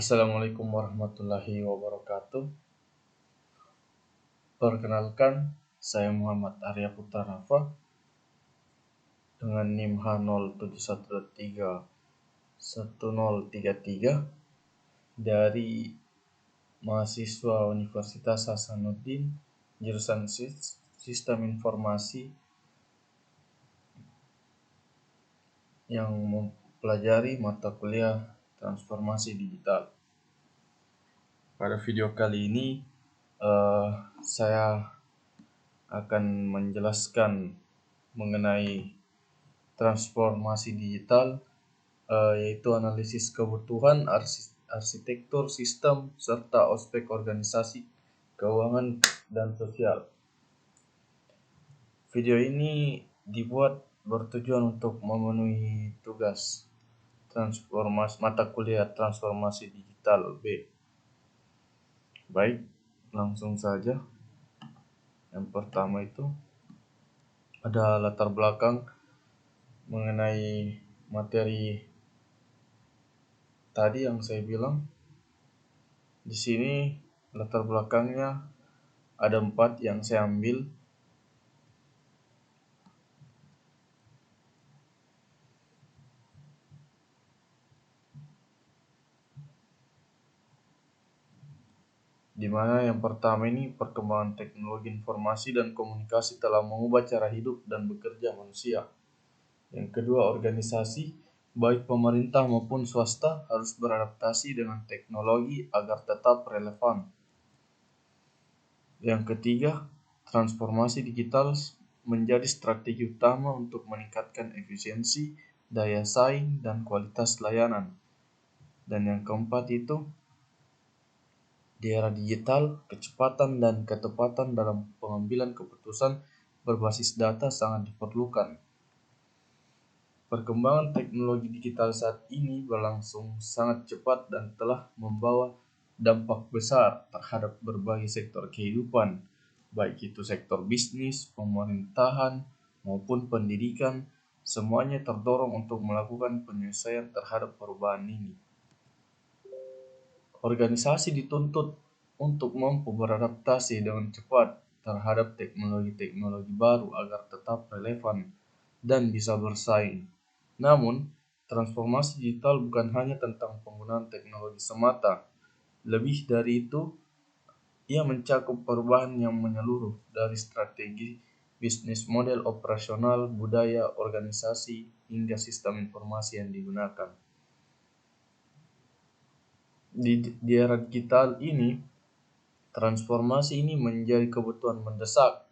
Assalamualaikum warahmatullahi wabarakatuh. Perkenalkan, saya Muhammad Arya Putra Rafa dengan NIM H071231033 dari mahasiswa Universitas Hasanuddin jurusan Sistem Informasi yang mempelajari mata kuliah Transformasi Digital. Pada video kali ini saya akan menjelaskan mengenai transformasi digital, yaitu analisis kebutuhan, arsitektur sistem, serta aspek organisasi, keuangan, dan sosial. Video ini dibuat bertujuan untuk memenuhi tugas transformasi mata kuliah transformasi digital B. Baik, langsung saja. Yang pertama itu ada latar belakang mengenai materi tadi yang saya bilang. Di sini latar belakangnya ada 4 yang saya ambil. Di mana yang pertama ini perkembangan teknologi informasi dan komunikasi telah mengubah cara hidup dan bekerja manusia. Yang kedua, organisasi baik pemerintah maupun swasta harus beradaptasi dengan teknologi agar tetap relevan. Yang ketiga, transformasi digital menjadi strategi utama untuk meningkatkan efisiensi, daya saing, dan kualitas layanan. Dan yang keempat itu, di era digital, kecepatan dan ketepatan dalam pengambilan keputusan berbasis data sangat diperlukan. Perkembangan teknologi digital saat ini berlangsung sangat cepat dan telah membawa dampak besar terhadap berbagai sektor kehidupan, baik itu sektor bisnis, pemerintahan, maupun pendidikan. Semuanya terdorong untuk melakukan penyesuaian terhadap perubahan ini. Organisasi dituntut untuk mampu beradaptasi dengan cepat terhadap teknologi-teknologi baru agar tetap relevan dan bisa bersaing. Namun, transformasi digital bukan hanya tentang penggunaan teknologi semata. Lebih dari itu, ia mencakup perubahan yang menyeluruh dari strategi bisnis, model operasional, budaya, organisasi, hingga sistem informasi yang digunakan. Di era digital ini, transformasi ini menjadi kebutuhan mendesak,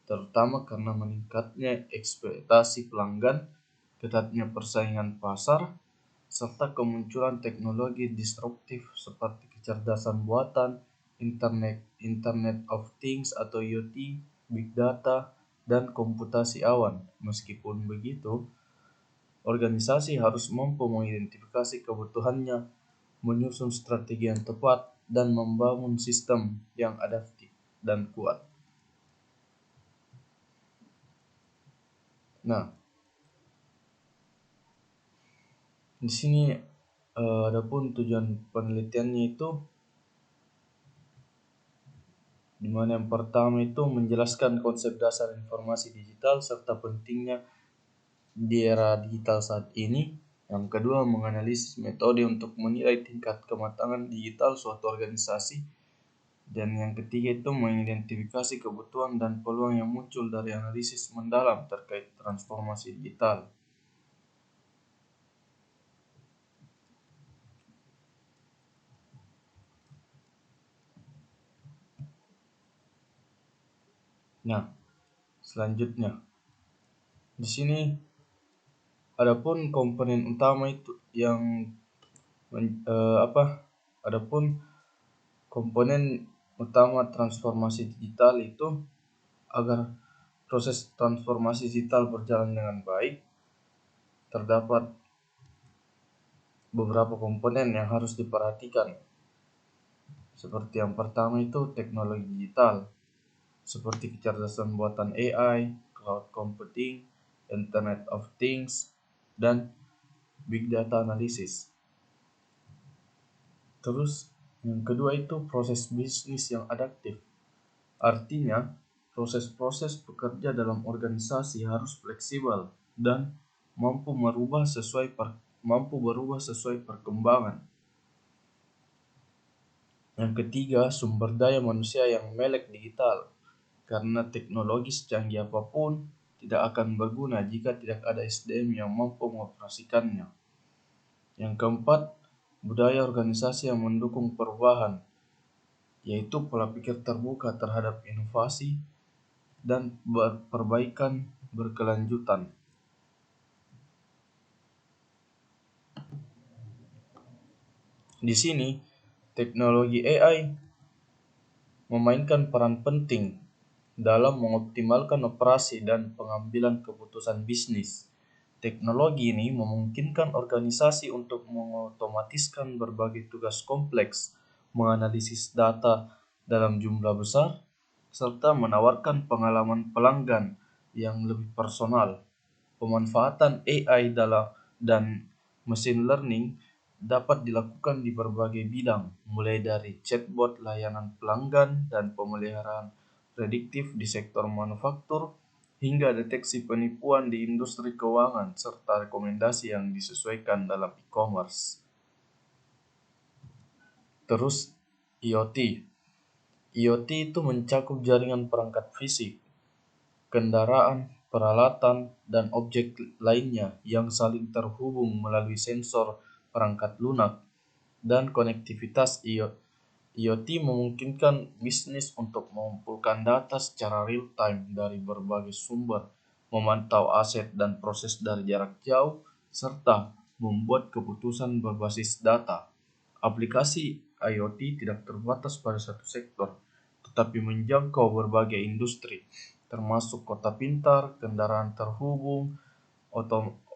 terutama karena meningkatnya ekspektasi pelanggan, ketatnya persaingan pasar, serta kemunculan teknologi disruptif seperti kecerdasan buatan, Internet of Things atau IoT, Big Data, dan komputasi awan. Meskipun begitu, organisasi harus mampu mengidentifikasi kebutuhannya, menyusun strategi yang tepat, dan membangun sistem yang adaptif dan kuat. Nah, di sini adapun tujuan penelitiannya itu, di mana yang pertama itu menjelaskan konsep dasar informasi digital serta pentingnya di era digital saat ini. Yang kedua, menganalisis metode untuk menilai tingkat kematangan digital suatu organisasi. Dan yang ketiga itu mengidentifikasi kebutuhan dan peluang yang muncul dari analisis mendalam terkait transformasi digital. Nah, selanjutnya di sini adapun komponen utama itu yang adapun komponen utama transformasi digital itu, agar proses transformasi digital berjalan dengan baik, terdapat beberapa komponen yang harus diperhatikan. Seperti yang pertama itu teknologi digital, seperti kecerdasan buatan AI, cloud computing, Internet of Things, dan big data analysis. Terus yang kedua itu proses bisnis yang adaptif. Artinya, proses-proses pekerja dalam organisasi harus fleksibel dan mampu berubah sesuai perkembangan. Yang ketiga, sumber daya manusia yang melek digital. Karena teknologi secanggih apapun tidak akan berguna jika tidak ada SDM yang mampu mengoperasikannya. Yang keempat, budaya organisasi yang mendukung perubahan, yaitu pola pikir terbuka terhadap inovasi dan perbaikan berkelanjutan. Di sini, teknologi AI memainkan peran penting dalam mengoptimalkan operasi dan pengambilan keputusan bisnis. Teknologi ini memungkinkan organisasi untuk mengotomatiskan berbagai tugas kompleks, menganalisis data dalam jumlah besar, serta menawarkan pengalaman pelanggan yang lebih personal. Pemanfaatan AI dan machine learning dapat dilakukan di berbagai bidang, mulai dari chatbot layanan pelanggan dan pemeliharaan prediktif di sektor manufaktur, hingga deteksi penipuan di industri keuangan, serta rekomendasi yang disesuaikan dalam e-commerce. Terus IoT. IoT itu mencakup jaringan perangkat fisik, kendaraan, peralatan, dan objek lainnya yang saling terhubung melalui sensor, perangkat lunak, dan konektivitas IoT. IoT memungkinkan bisnis untuk mengumpulkan data secara real-time dari berbagai sumber, memantau aset dan proses dari jarak jauh, serta membuat keputusan berbasis data. Aplikasi IoT tidak terbatas pada satu sektor, tetapi menjangkau berbagai industri, termasuk kota pintar, kendaraan terhubung,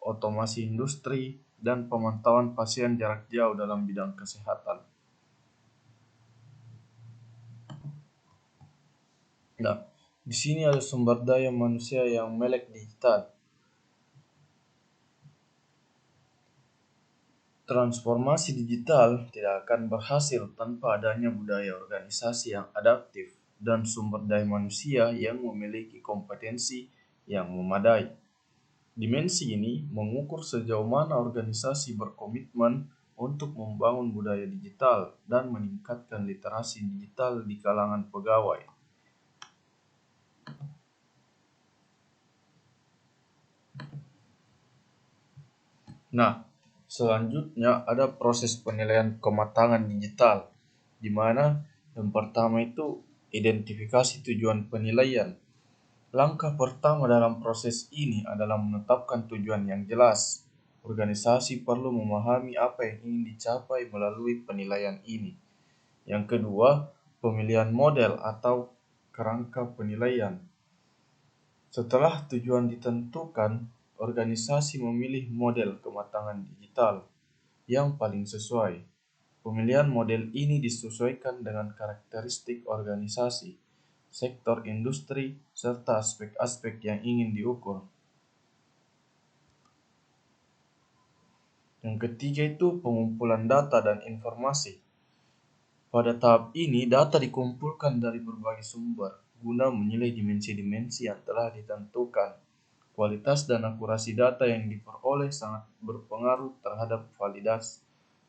otomasi industri, dan pemantauan pasien jarak jauh dalam bidang kesehatan. Nah, di sini ada sumber daya manusia yang melek digital. Transformasi digital tidak akan berhasil tanpa adanya budaya organisasi yang adaptif dan sumber daya manusia yang memiliki kompetensi yang memadai. Dimensi ini mengukur sejauh mana organisasi berkomitmen untuk membangun budaya digital dan meningkatkan literasi digital di kalangan pegawai. Nah, selanjutnya ada proses penilaian kematangan digital, di mana yang pertama itu identifikasi tujuan penilaian. Langkah pertama dalam proses ini adalah menetapkan tujuan yang jelas. Organisasi perlu memahami apa yang ingin dicapai melalui penilaian ini. Yang kedua, pemilihan model atau kerangka penilaian. Setelah tujuan ditentukan, organisasi memilih model kematangan digital yang paling sesuai. Pemilihan model ini disesuaikan dengan karakteristik organisasi, sektor industri, serta aspek-aspek yang ingin diukur. Yang ketiga itu pengumpulan data dan informasi. Pada tahap ini, data dikumpulkan dari berbagai sumber guna menilai dimensi-dimensi yang telah ditentukan. Kualitas dan akurasi data yang diperoleh sangat berpengaruh terhadap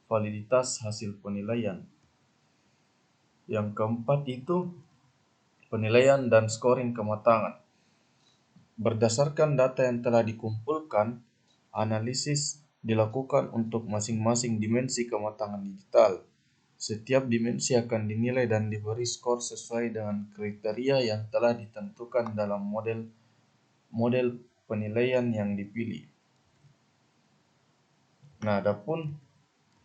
validitas hasil penilaian. Yang keempat itu penilaian dan scoring kematangan. Berdasarkan data yang telah dikumpulkan, analisis dilakukan untuk masing-masing dimensi kematangan digital. Setiap dimensi akan dinilai dan diberi skor sesuai dengan kriteria yang telah ditentukan dalam model penilaian yang dipilih. Nah, adapun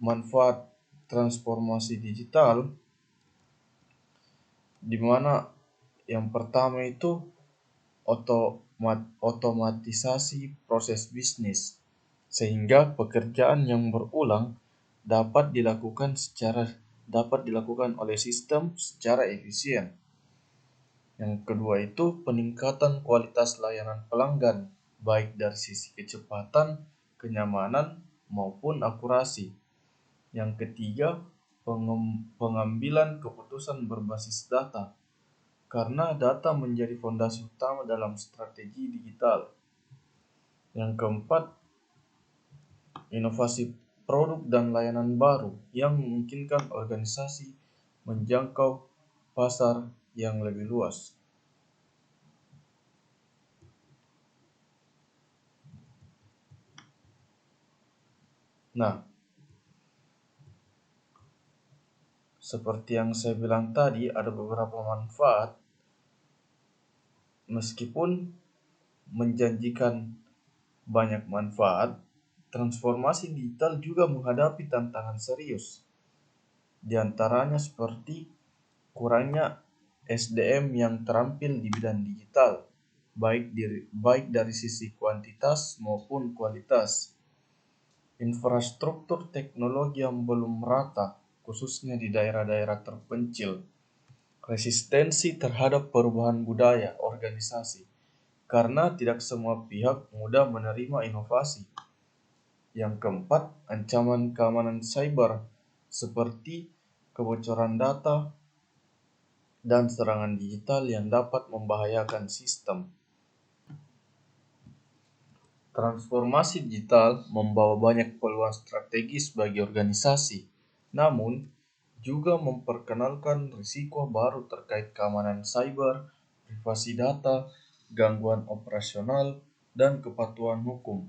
manfaat transformasi digital, di mana yang pertama itu otomatisasi proses bisnis, sehingga pekerjaan yang berulang dapat dilakukan oleh sistem secara efisien. Yang kedua itu peningkatan kualitas layanan pelanggan, baik dari sisi kecepatan, kenyamanan, maupun akurasi. Yang ketiga, pengambilan keputusan berbasis data, karena data menjadi fondasi utama dalam strategi digital. Yang keempat, inovasi produk dan layanan baru yang memungkinkan organisasi menjangkau pasar yang lebih luas. Nah, seperti yang saya bilang tadi, ada beberapa manfaat. Meskipun menjanjikan banyak manfaat, transformasi digital juga menghadapi tantangan serius. Di antaranya seperti kurangnya SDM yang terampil di bidang digital, baik dari sisi kuantitas maupun kualitas. Infrastruktur teknologi yang belum merata, khususnya di daerah-daerah terpencil. Resistensi terhadap perubahan budaya organisasi, karena tidak semua pihak mudah menerima inovasi. Yang keempat, ancaman keamanan cyber seperti kebocoran data dan serangan digital yang dapat membahayakan sistem. Transformasi digital membawa banyak peluang strategis bagi organisasi, namun juga memperkenalkan risiko baru terkait keamanan cyber, privasi data, gangguan operasional, dan kepatuhan hukum.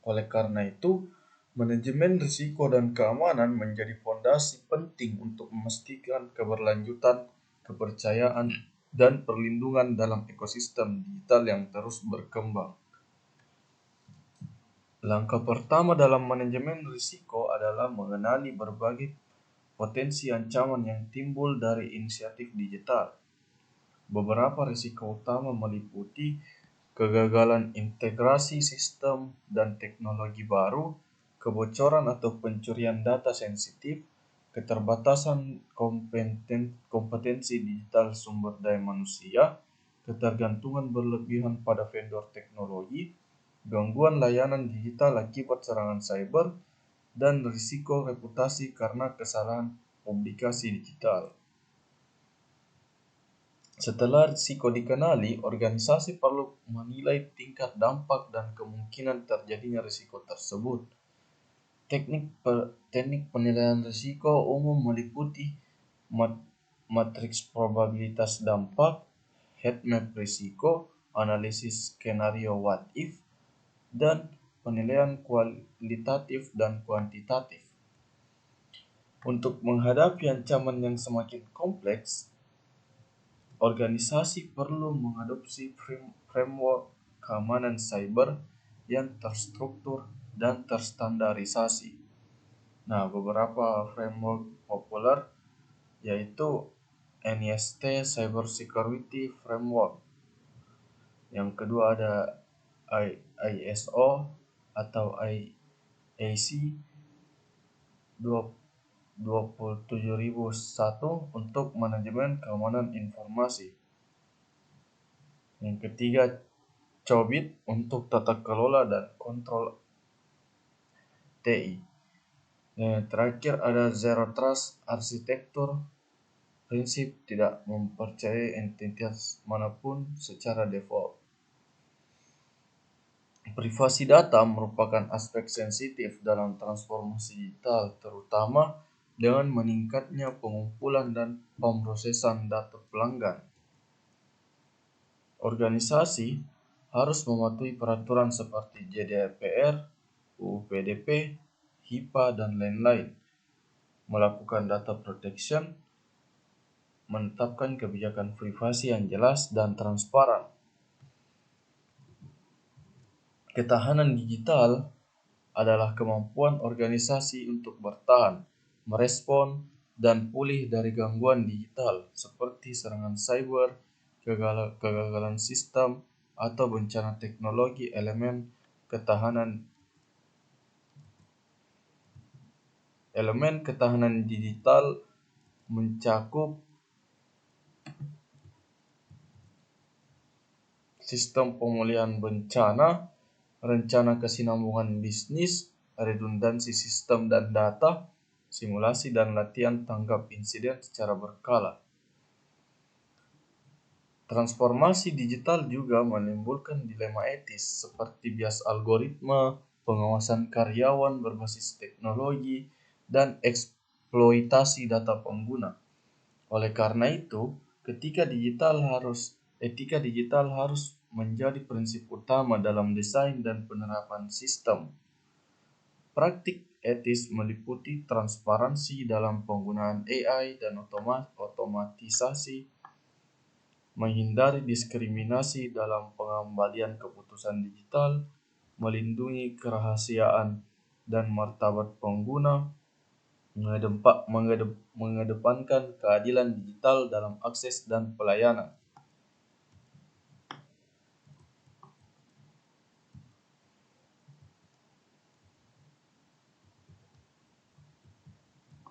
Oleh karena itu, manajemen risiko dan keamanan menjadi fondasi penting untuk memastikan keberlanjutan, kepercayaan, dan perlindungan dalam ekosistem digital yang terus berkembang. Langkah pertama dalam manajemen risiko adalah mengenali berbagai potensi ancaman yang timbul dari inisiatif digital. Beberapa risiko utama meliputi kegagalan integrasi sistem dan teknologi baru, kebocoran atau pencurian data sensitif, keterbatasan kompetensi digital sumber daya manusia, ketergantungan berlebihan pada vendor teknologi, gangguan layanan digital akibat serangan cyber, dan risiko reputasi karena kesalahan publikasi digital. Setelah risiko dikenali, organisasi perlu menilai tingkat dampak dan kemungkinan terjadinya risiko tersebut. Teknik penilaian risiko umum meliputi matriks probabilitas dampak, heatmap risiko, analisis skenario what if, dan penilaian kualitatif dan kuantitatif. Untuk menghadapi ancaman yang semakin kompleks, organisasi perlu mengadopsi framework keamanan cyber yang terstruktur dan terstandarisasi. Nah, beberapa framework populer yaitu NIST Cyber Security Framework. Yang kedua ada ISO atau IAC 27001 untuk manajemen keamanan informasi. Yang ketiga, COBIT untuk tata kelola dan kontrol TI. Yang terakhir ada Zero Trust Arsitektur, prinsip tidak mempercayai entitas manapun secara default. Privasi data merupakan aspek sensitif dalam transformasi digital, terutama dengan meningkatnya pengumpulan dan pemrosesan data pelanggan. Organisasi harus mematuhi peraturan seperti GDPR, UU PDP, HIPAA, dan lain-lain, melakukan data protection, menetapkan kebijakan privasi yang jelas dan transparan. Ketahanan digital adalah kemampuan organisasi untuk bertahan, merespon, dan pulih dari gangguan digital seperti serangan cyber, kegagalan sistem, atau bencana teknologi. Elemen ketahanan digital mencakup sistem pemulihan bencana, rencana kesinambungan bisnis, redundansi sistem dan data, simulasi, dan latihan tanggap insiden secara berkala. Transformasi digital juga menimbulkan dilema etis seperti bias algoritma, pengawasan karyawan berbasis teknologi, dan eksploitasi data pengguna. Oleh karena itu, etika digital harus menjadi prinsip utama dalam desain dan penerapan sistem. Praktik etis meliputi transparansi dalam penggunaan AI dan otomatisasi, menghindari diskriminasi dalam pengembalian keputusan digital, melindungi kerahasiaan dan martabat pengguna, mengedepankan keadilan digital dalam akses dan pelayanan.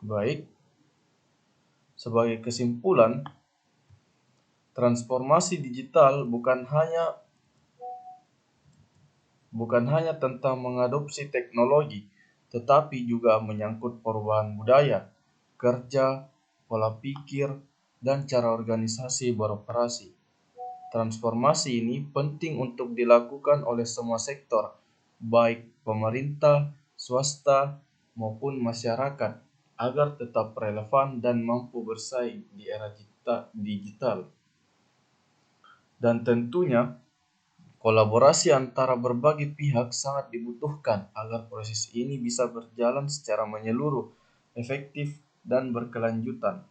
Baik, sebagai kesimpulan, transformasi digital bukan hanya tentang mengadopsi teknologi, tetapi juga menyangkut perubahan budaya, kerja, pola pikir, dan cara organisasi beroperasi. Transformasi ini penting untuk dilakukan oleh semua sektor, baik pemerintah, swasta, maupun masyarakat, agar tetap relevan dan mampu bersaing di era digital. Dan tentunya, kolaborasi antara berbagai pihak sangat dibutuhkan agar proses ini bisa berjalan secara menyeluruh, efektif, dan berkelanjutan.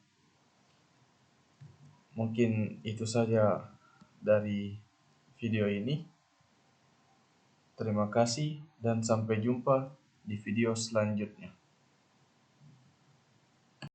Mungkin itu saja dari video ini. Terima kasih dan sampai jumpa di video selanjutnya.